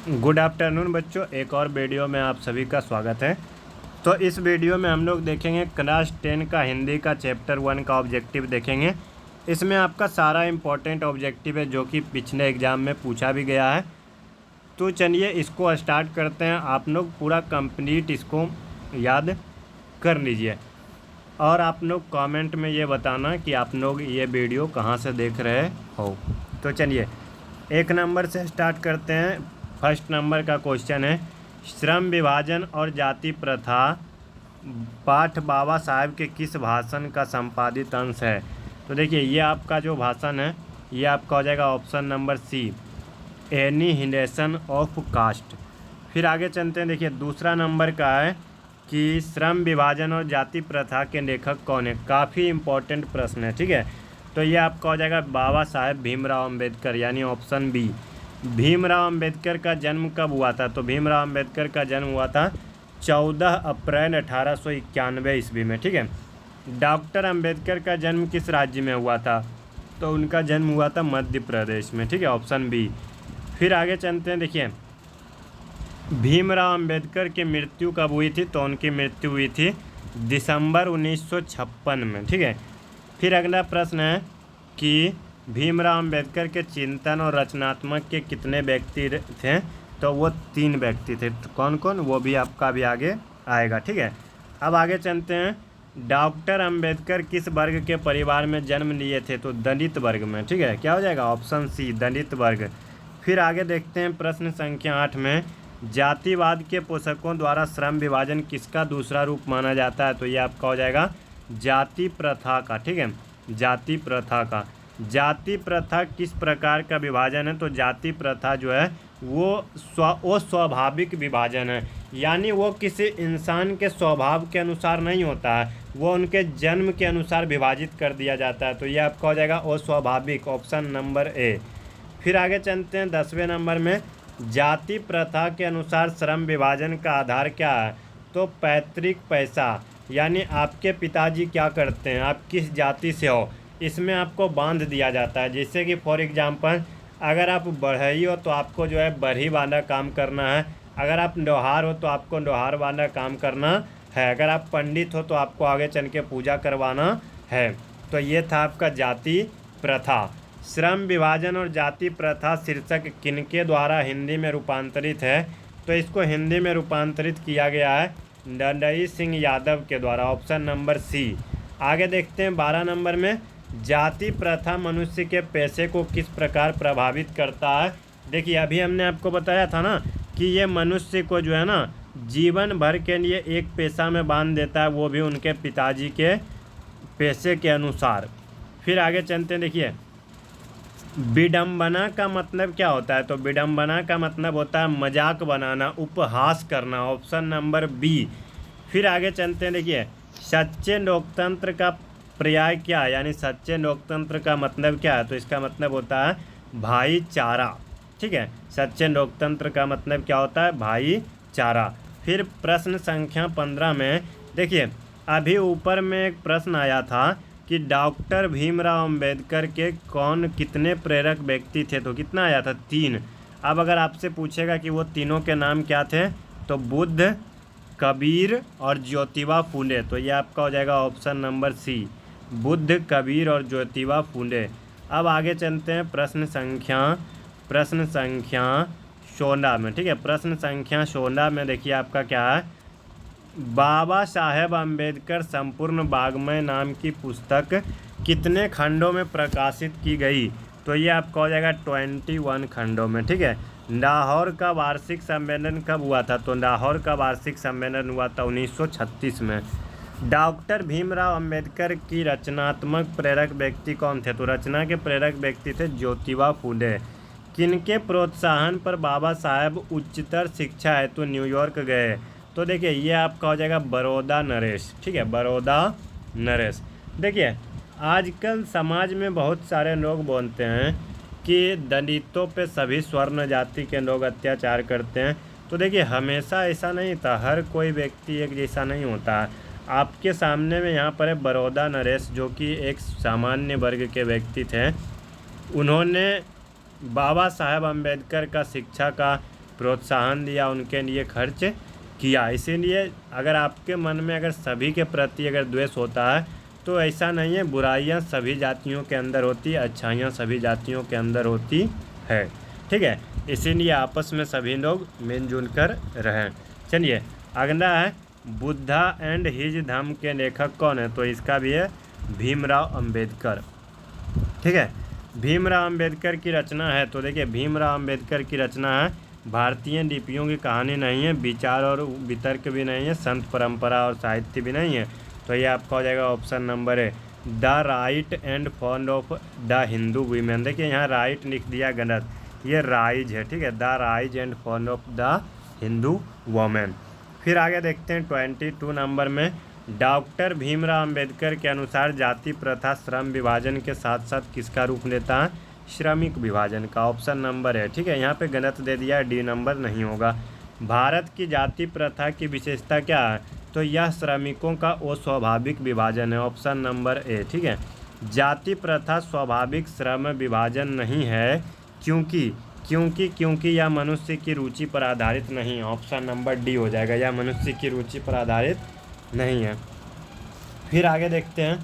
Good afternoon बच्चों, एक और वीडियो में आप सभी का स्वागत है। तो इस वीडियो में हम लोग देखेंगे क्लास 10 का हिंदी का चैप्टर 1 का ऑब्जेक्टिव देखेंगे। इसमें आपका सारा इम्पोर्टेंट ऑब्जेक्टिव है जो कि पिछले एग्ज़ाम में पूछा भी गया है। तो चलिए इसको स्टार्ट करते हैं। आप लोग पूरा कंप्लीट इसको याद कर लीजिए और आप लोग कमेंट में ये बताना कि आप लोग ये वीडियो कहाँ से देख रहे हो। तो चलिए 1 नंबर से स्टार्ट करते हैं। फर्स्ट नंबर का क्वेश्चन है, श्रम विभाजन और जाति प्रथा पाठ बाबा साहेब के किस भाषण का संपादित अंश है। तो देखिए ये आपका जो भाषण है ये आपका हो जाएगा option number C, annihilation of caste. फिर आगे चलते हैं। देखिए दूसरा नंबर का है कि श्रम विभाजन और जाति प्रथा के लेखक कौन है। काफ़ी इम्पोर्टेंट प्रश्न है, ठीक है। तो ये आपका हो जाएगा बाबा साहेब भीमराव अम्बेडकर, यानी ऑप्शन बी। भीमराव अम्बेडकर का जन्म कब हुआ था। तो भीमराव अम्बेडकर का जन्म हुआ था 14 अप्रैल 1891 ईस्वी में, ठीक है। डॉक्टर अम्बेडकर का जन्म किस राज्य में हुआ था। तो उनका जन्म हुआ था मध्य प्रदेश में, ठीक है, ऑप्शन बी। फिर आगे चलते हैं। देखिए भीमराव अम्बेडकर की मृत्यु कब हुई थी। तो उनकी मृत्यु हुई थी दिसंबर 1956 में, ठीक है। फिर अगला प्रश्न है कि भीमराव अम्बेडकर के चिंतन और रचनात्मक के कितने व्यक्ति थे। तो वो 3 व्यक्ति थे। तो कौन कौन, वो भी आपका अभी आगे आएगा, ठीक है। अब आगे चलते हैं। डॉक्टर अम्बेडकर किस वर्ग के परिवार में जन्म लिए थे। तो दलित वर्ग में, ठीक है। क्या हो जाएगा ऑप्शन सी, दलित वर्ग। फिर आगे देखते हैं प्रश्न संख्या 8 में, जातिवाद के पोषकों द्वारा श्रम विभाजन किसका दूसरा रूप माना जाता है। तो ये आपका हो जाएगा जाति प्रथा का, ठीक है, जाति प्रथा का। जाति प्रथा किस प्रकार का विभाजन है। तो जाति प्रथा जो है वो स्वाभाविक विभाजन है, यानी वो किसी इंसान के स्वभाव के अनुसार नहीं होता है, वो उनके जन्म के अनुसार विभाजित कर दिया जाता है। तो ये आपका हो जाएगा अस्वाभाविक, ऑप्शन नंबर ए। फिर आगे चलते हैं 10वें नंबर में, जाति प्रथा के अनुसार श्रम विभाजन का आधार क्या है। तो पैतृक पैसा, यानी आपके पिताजी क्या करते हैं, आप किस जाति से हो, इसमें आपको बांध दिया जाता है। जैसे कि फॉर एग्जांपल अगर आप बढ़ई हो तो आपको जो है बढ़ई वाला काम करना है, अगर आप लोहार हो तो आपको लोहार वाला काम करना है, अगर आप पंडित हो तो आपको आगे चल के पूजा करवाना है। तो ये था आपका जाति प्रथा। श्रम विभाजन और जाति प्रथा शीर्षक किनके द्वारा हिंदी में रूपांतरित है। तो इसको हिंदी में रूपांतरित किया गया है दंडई सिंह यादव के द्वारा, ऑप्शन नंबर सी। आगे देखते हैं 12 नंबर में, जाति प्रथा मनुष्य के पैसे को किस प्रकार प्रभावित करता है। देखिए अभी हमने आपको बताया था ना कि ये मनुष्य को जो है ना जीवन भर के लिए एक पेशा में बांध देता है, वो भी उनके पिताजी के पैसे के अनुसार। फिर आगे चलते हैं। देखिए विडंबना का मतलब क्या होता है। तो विडंबना का मतलब होता है मजाक बनाना, उपहास करना, ऑप्शन नंबर बी। फिर आगे चलते हैं। देखिए सच्चे लोकतंत्र का पर्याय क्या है, यानी सच्चे लोकतंत्र का मतलब क्या है। तो इसका मतलब होता है भाईचारा, ठीक है। सच्चे लोकतंत्र का मतलब क्या होता है, भाईचारा। फिर प्रश्न संख्या 15 में देखिए अभी ऊपर में एक प्रश्न आया था कि डॉक्टर भीमराव अम्बेडकर के कितने प्रेरक व्यक्ति थे। तो कितना आया था, 3। अब अगर आपसे पूछेगा कि वो तीनों के नाम क्या थे, तो बुद्ध, कबीर और ज्योतिबा फूले। तो ये आपका हो जाएगा option number C, Buddha, Kabir और ज्योतिबा फूले। अब आगे चलते हैं प्रश्न संख्या 16 में, ठीक है। प्रश्न संख्या 16 में देखिए आपका क्या है, बाबा साहेब अम्बेडकर संपूर्ण वाङ्मय नाम की पुस्तक कितने खंडों में प्रकाशित की गई। तो ये आपका हो जाएगा 21 खंडों में, ठीक है। लाहौर का वार्षिक सम्मेलन कब हुआ था। तो लाहौर का वार्षिक सम्मेलन हुआ था 1936 में। डॉक्टर भीमराव अम्बेडकर की रचनात्मक प्रेरक व्यक्ति कौन थे। तो रचना के प्रेरक व्यक्ति थे ज्योतिबा फूले। किनके प्रोत्साहन पर बाबा साहेब उच्चतर शिक्षा हेतु न्यूयॉर्क गए। तो देखिए ये आपका हो जाएगा बड़ौदा नरेश, ठीक है, बड़ौदा नरेश। देखिए आजकल समाज में बहुत सारे लोग बोलते हैं कि दलितों पे सभी स्वर्ण जाति के लोग अत्याचार करते हैं। तो देखिए हमेशा ऐसा नहीं था, हर कोई व्यक्ति एक जैसा नहीं होता। आपके सामने में यहाँ पर है बड़ौदा नरेश, जो कि एक सामान्य वर्ग के व्यक्ति थे। उन्होंने बाबा साहेब अम्बेडकर का शिक्षा का प्रोत्साहन दिया, उनके लिए खर्च किया। इसीलिए अगर आपके मन में अगर सभी के प्रति अगर द्वेष होता है तो ऐसा नहीं है, बुराइयां सभी जातियों के अंदर होती है, अच्छाइयाँ सभी जातियों के अंदर होती है, ठीक है। इसीलिए आपस में सभी लोग मिलजुल कर रहें। चलिए अगला है बुद्धा एंड हिज धम्म के लेखक कौन है, तो इसका भी है भीमराव अंबेडकर, ठीक है। भीमराव अंबेडकर की रचना है, तो देखिए भीमराव अंबेडकर की रचना है भारतीय लिपियों की कहानी नहीं है, विचार और वितर्क भी नहीं है, संत परंपरा और साहित्य भी नहीं है, तो ये आपका हो जाएगा ऑप्शन नंबर है the right and fond of the Hindu women. देखिए यहाँ राइट लिख दिया गलत, ये राइज है, ठीक है, the rise and fond of the Hindu women. फिर आगे देखते हैं 22 नंबर में डॉक्टर भीमराव अंबेडकर के अनुसार जाति प्रथा श्रम विभाजन के साथ साथ किसका रूप लेता है, श्रमिक विभाजन का, ऑप्शन नंबर है, ठीक है। यहाँ पे गलत दे दिया है, डी नंबर नहीं होगा। भारत की जाति प्रथा की विशेषता क्या है, तो यह श्रमिकों का अस्वाभाविक विभाजन है, ऑप्शन नंबर ए, ठीक है। जाति प्रथा स्वाभाविक श्रम विभाजन नहीं है क्योंकि यह मनुष्य की रुचि पर आधारित नहीं है, ऑप्शन नंबर डी हो जाएगा, यह मनुष्य की रुचि पर आधारित नहीं है। फिर आगे देखते हैं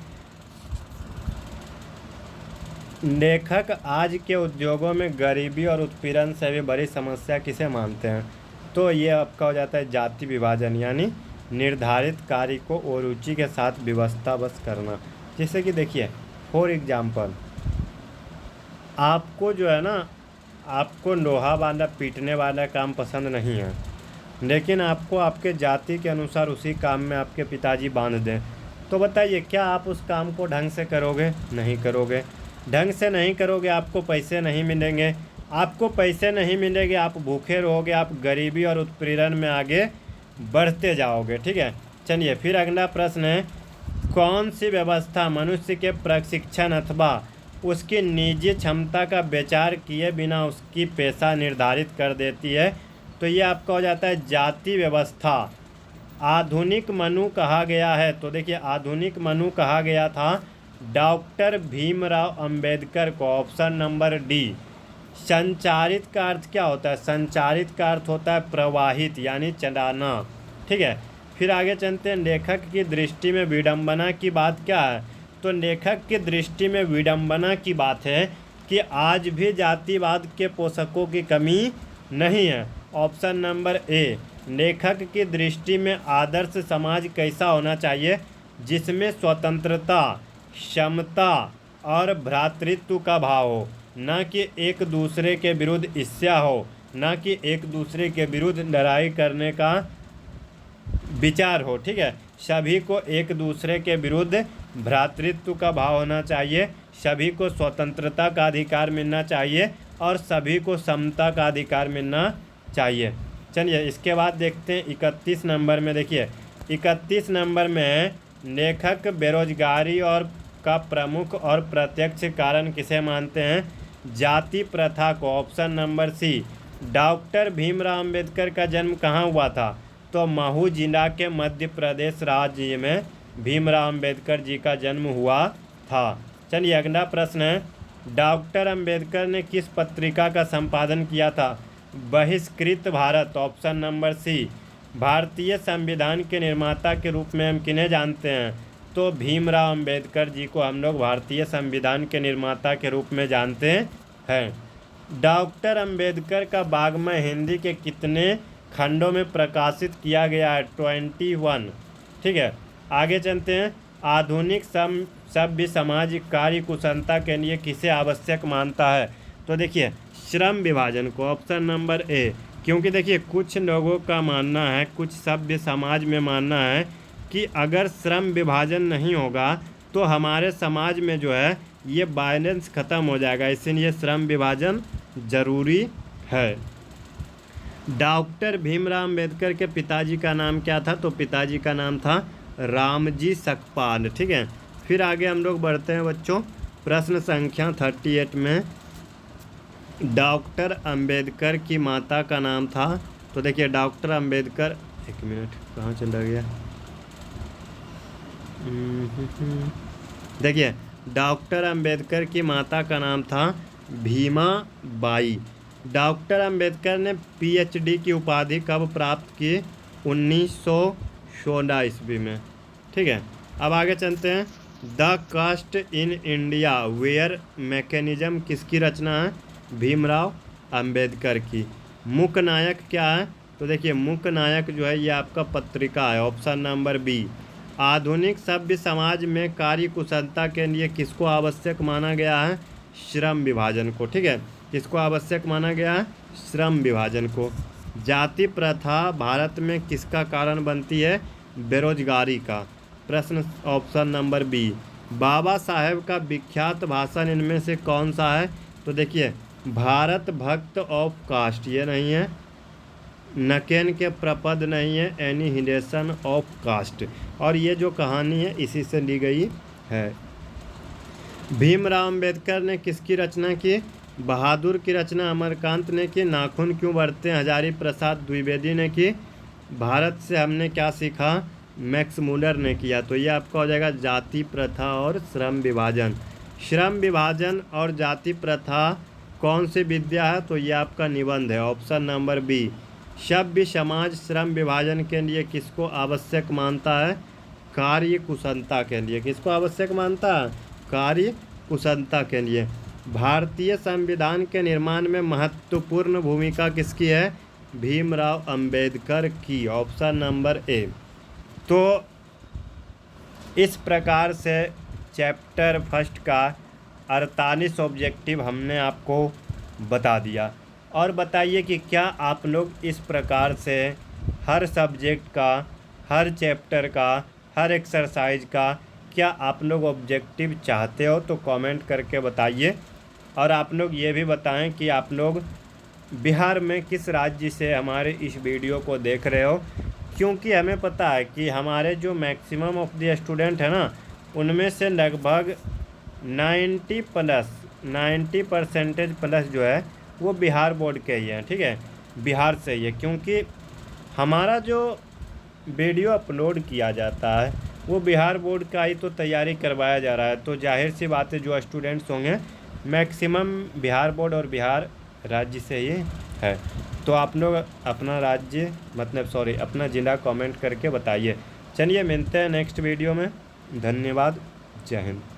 लेखक आज के उद्योगों में गरीबी और उत्पीड़न से भी बड़ी समस्या किसे मानते हैं, तो ये आपका हो जाता है जाति विभाजन, यानी निर्धारित कार्य को और रुचि के साथ व्यवस्था बस करना। जैसे कि देखिए फॉर एग्जाम्पल आपको जो है ना, आपको लोहा वाला पीटने वाला काम पसंद नहीं है, लेकिन आपको आपके जाति के अनुसार उसी काम में आपके पिताजी बांध दें, तो बताइए क्या आप उस काम को ढंग से करोगे, नहीं करोगे। ढंग से नहीं करोगे, आपको पैसे नहीं मिलेंगे, आपको पैसे नहीं मिलेंगे, आप भूखे रहोगे, आप गरीबी और उत्पीड़न में आगे बढ़ते जाओगे, ठीक है। चलिए फिर अगला प्रश्न है कौन सी व्यवस्था मनुष्य के प्रशिक्षण अथवा उसकी निजी क्षमता का विचार किए बिना उसकी पेशा निर्धारित कर देती है, तो ये आपका हो जाता है जाति व्यवस्था। आधुनिक मनु कहा गया है, तो देखिए आधुनिक मनु कहा गया था डॉक्टर भीमराव अंबेडकर को, ऑप्शन नंबर डी। संचारित का अर्थ क्या होता है, संचारित का अर्थ होता है प्रवाहित यानी चलाना, ठीक है। फिर आगे चलते हैं लेखक की दृष्टि में विडंबना की बात क्या है, तो लेखक की दृष्टि में विडंबना की बात है कि आज भी जातिवाद के पोषकों की कमी नहीं है, ऑप्शन नंबर ए। लेखक की दृष्टि में आदर्श समाज कैसा होना चाहिए, जिसमें स्वतंत्रता, समता और भ्रातृत्व का भाव हो, न कि एक दूसरे के विरुद्ध ईर्ष्या हो, न कि एक दूसरे के विरुद्ध लड़ाई करने का विचार हो, ठीक है। सभी को एक दूसरे के विरुद्ध भ्रातृत्व का भाव होना चाहिए, सभी को स्वतंत्रता का अधिकार मिलना चाहिए और सभी को समता का अधिकार मिलना चाहिए। चलिए इसके बाद देखते हैं 31 नंबर में। देखिए 31 नंबर में लेखक बेरोजगारी और का प्रमुख और प्रत्यक्ष कारण किसे मानते हैं, जाति प्रथा को, option number C. Doctor Bhimrao Ambedkar का जन्म कहाँ हुआ था, तो महू जिला के मध्य प्रदेश राज्य में भीमराव अंबेडकर जी का जन्म हुआ था। चलिए अगला प्रश्न है डॉक्टर अंबेडकर ने किस पत्रिका का संपादन किया था, बहिष्कृत भारत, ऑप्शन नंबर सी। भारतीय संविधान के निर्माता के रूप में हम किन्हें जानते हैं, तो भीमराव अंबेडकर जी को हम लोग भारतीय संविधान के निर्माता के रूप में जानते हैं। डॉक्टर अंबेडकर का वाङ्मय हिंदी के कितने खंडों में प्रकाशित किया गया है, 21, ठीक है। आगे चलते हैं आधुनिक सभ्य समाज कार्य कुशलता के लिए किसे आवश्यक मानता है, तो देखिए श्रम विभाजन को, ऑप्शन नंबर ए। क्योंकि देखिए कुछ लोगों का मानना है, कुछ सभ्य समाज में मानना है कि अगर श्रम विभाजन नहीं होगा तो हमारे समाज में जो है ये बैलेंस ख़त्म हो जाएगा, इसलिए श्रम विभाजन ज़रूरी है। डॉक्टर भीमराव अंबेडकर के पिताजी का नाम क्या था, तो पिताजी का नाम था रामजी सकपाल, ठीक है। फिर आगे हम लोग बढ़ते हैं बच्चों प्रश्न संख्या 38 में। डॉक्टर अंबेडकर की माता का नाम था, तो देखिए डॉक्टर अंबेडकर, एक मिनट कहाँ चला गया, देखिए डॉक्टर अंबेडकर की माता का नाम था भीमा बाई। डॉक्टर अंबेडकर ने PhD की उपाधि कब प्राप्त की? 1916 ईस्वी में। ठीक है, अब आगे चलते हैं। The caste in India where mechanism किसकी रचना है? भीमराव अंबेडकर की। मुख्य नायक क्या है? तो देखिए मुख्य नायक जो है ये आपका पत्रिका है, ऑप्शन नंबर बी। आधुनिक सभ्य समाज में कार्य कुशलता के लिए किसको आवश्यक माना गया है? श्रम विभाजन को। ठीक है, किसको आवश्यक माना गया है? श्रम विभाजन को। जाति प्रथा भारत में किसका कारण बनती है? बेरोजगारी का। प्रश्न option number B. Baba Saheb का विख्यात भाषण इनमें से कौन सा है? तो देखिए भारत भक्त ऑफ कास्ट ये नहीं है, नकेन के प्रपद नहीं है, एनिहिलेशन ऑफ कास्ट, और ये जो कहानी है इसी से ली गई है। भीमराव अंबेडकर ने किसकी रचना की? बहादुर की रचना अमरकांत ने की। नाखून क्यों बढ़ते हैं हजारी प्रसाद द्विवेदी ने की। भारत से हमने क्या सीखा? मैक्स मूलर ने किया। तो ये आपका हो जाएगा जाति प्रथा और श्रम विभाजन। श्रम विभाजन और जाति प्रथा कौन सी विद्या है? तो ये आपका निबंध है, ऑप्शन नंबर बी। सभ्य समाज श्रम विभाजन के लिए किसको आवश्यक मानता है? कार्य कुशलता के लिए। किसको आवश्यक मानता है? कार्य कुशलता के लिए। भारतीय संविधान के निर्माण में महत्वपूर्ण भूमिका किसकी है? भीमराव अंबेडकर की, ऑप्शन नंबर ए। तो इस प्रकार से चैप्टर फर्स्ट का 48 ऑब्जेक्टिव हमने आपको बता दिया। और बताइए कि क्या आप लोग इस प्रकार से हर सब्जेक्ट का, हर चैप्टर का, हर एक्सरसाइज का क्या आप लोग ऑब्जेक्टिव चाहते हो? तो कमेंट करके बताइए। और आप लोग ये भी बताएं कि आप लोग बिहार में किस राज्य से हमारे इस वीडियो को देख रहे हो, क्योंकि हमें पता है कि हमारे जो मैक्सिमम ऑफ द स्टूडेंट है ना, उनमें से लगभग 90% प्लस जो है वो बिहार बोर्ड के ही हैं। ठीक है, बिहार से ही है, क्योंकि हमारा जो वीडियो अपलोड किया जाता है वो बिहार बोर्ड का ही तो तैयारी करवाया जा रहा है। तो जाहिर सी बात है जो स्टूडेंट्स होंगे मैक्सिमम बिहार बोर्ड और बिहार राज्य से ही है। तो आप लोग अपना राज्य अपना ज़िला कमेंट करके बताइए। चलिए मिलते हैं नेक्स्ट वीडियो में। धन्यवाद, जय हिंद।